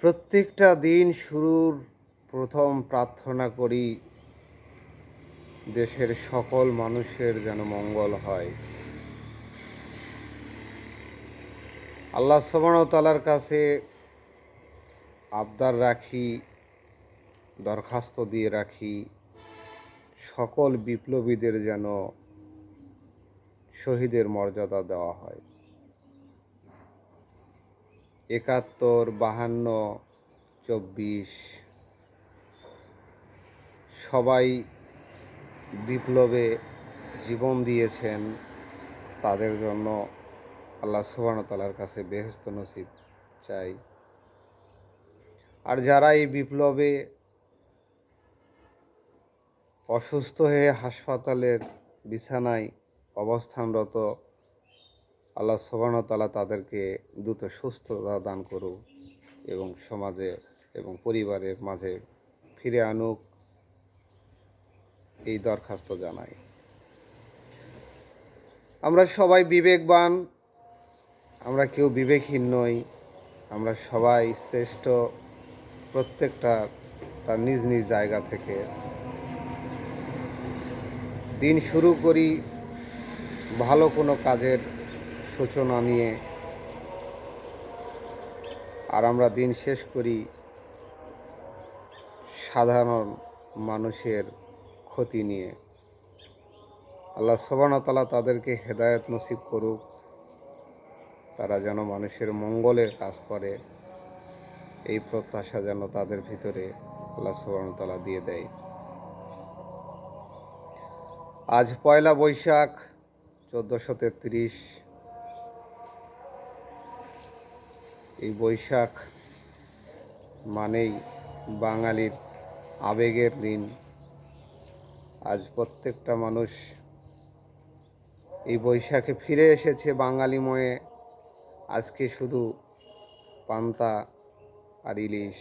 প্রত্যেকটা দিন শুরুর প্রথম প্রার্থনা করি দেশের সকল মানুষের যেন মঙ্গল হয়। আল্লাহ সুবহানাহু ওয়া তাআলার কাছে আবদার রাখি, দরখাস্ত দিয়ে রাখি, সকল বিপ্লবীদের যেন শহীদের মর্যাদা দেওয়া হয়। ৭১, ৫২, ২৪ সবাই বিপ্লবে জীবন দিয়েছেন, তাদের জন্য আল্লাহ সুবহানাহু ওয়া তাআলার কাছে বেহেশত নসিব চাই। আর যারা এই বিপ্লবে অসুস্থ হয়ে হাসপাতালের বিছানায় অবস্থানরত, আল্লাহ সুবহানাহু ওয়া তাআলা তাদেরকে দ্রুত সুস্থতা দান করুক এবং সমাজে এবং পরিবারের মাঝে ফিরে আনুক, এই দরখাস্ত জানাই। আমরা সবাই বিবেকবান, আমরা কেউ বিবেকহীন নই, আমরা সবাই শ্রেষ্ঠ, প্রত্যেকটা তার নিজ নিজ জায়গা থেকে। দিন শুরু করি ভালো কোনো কাজের সূচনা নিয়ে, আর আমরা দিন শেষ করি সাধারণ মানুষের ক্ষতি নিয়ে। আল্লাহ সুবহানাহু ওয়া তাআলা তাদেরকে হেদায়েত নসিব করুক, তারা যেন মানুষের মঙ্গলের কাজ করে, এই প্রত্যাশা যেন তাদের ভিতরে আল্লাহ সুবহানাহু ওয়া তাআলা দিয়ে দেয়। আজ পয়লা বৈশাখ ১৪৩৩। এই বৈশাখ মানেই বাঙালির আবেগের দিন। আজ প্রত্যেকটা মানুষ এই বৈশাখে ফিরে এসেছে বাঙালিময়ে। আজকে শুধু পান্তা আর ইলিশ,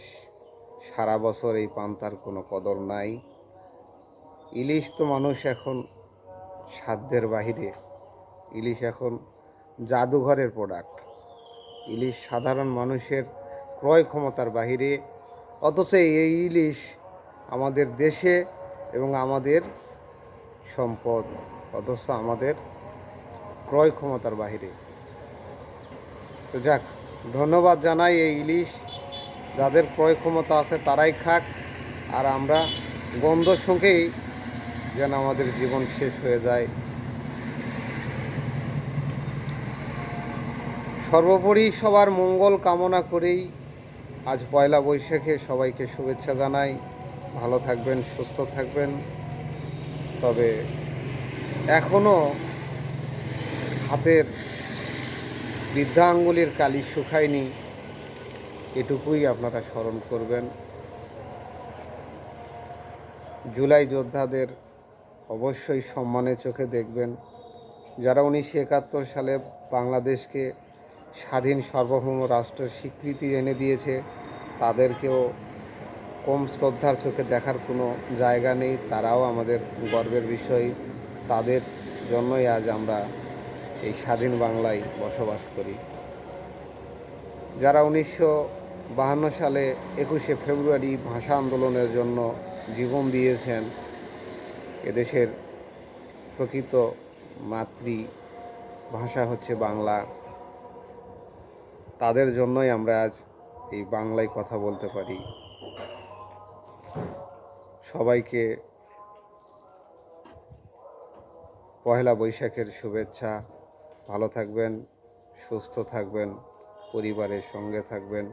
সারা বছর এই পান্তার কোনো কদর নাই। ইলিশ তো মানুষ এখন সাধ্যের বাহিরে, ইলিশ এখন জাদুঘরের প্রোডাক্ট। ইলিশ সাধারণ মানুষের ক্রয় ক্ষমতার বাহিরে, অথচ এই ইলিশ আমাদের দেশে এবং আমাদের সম্পদ, অথচ আমাদের ক্রয় ক্ষমতার বাহিরে। তো যাক, ধন্যবাদ জানাই এই ইলিশ যাদের ক্রয় ক্ষমতা আছে তারাই খাক, আর আমরা গন্ধর সঙ্গেই যেন আমাদের জীবন শেষ হয়ে যায়। সর্বোপরি সবার মঙ্গল কামনা করেই আজ পয়লা বৈশাখে সবাইকে শুভেচ্ছা জানাই। ভালো থাকবেন, সুস্থ থাকবেন। তবে এখনও হাতের বৃদ্ধা আঙ্গুলের কালি শুকায়নি, এটুকুই আপনারা স্মরণ করবেন। জুলাই যোদ্ধাদের অবশ্যই সম্মানের চোখে দেখবেন। যারা ১৯৭১ সালে বাংলাদেশকে স্বাধীন সার্বভৌম রাষ্ট্রের স্বীকৃতি এনে দিয়েছে, তাদেরকেও কম শ্রদ্ধার চোখে দেখার কোনো জায়গা নেই। তারাও আমাদের গর্বের বিষয়, তাদের জন্যই আজ আমরা এই স্বাধীন বাংলায় বসবাস করি। যারা ১৯৫২ সালে ২১শে ফেব্রুয়ারি ভাষা আন্দোলনের জন্য জীবন দিয়েছেন, এদেশের প্রকৃত মাতৃভাষা হচ্ছে বাংলা, তাদের জন্যই আমরা আজ এই বাংলায় কথা বলতে পারি। সবাইকে পয়লা বৈশাখের শুভেচ্ছা। ভালো থাকবেন, সুস্থ থাকবেন, পরিবারের সঙ্গে থাকবেন।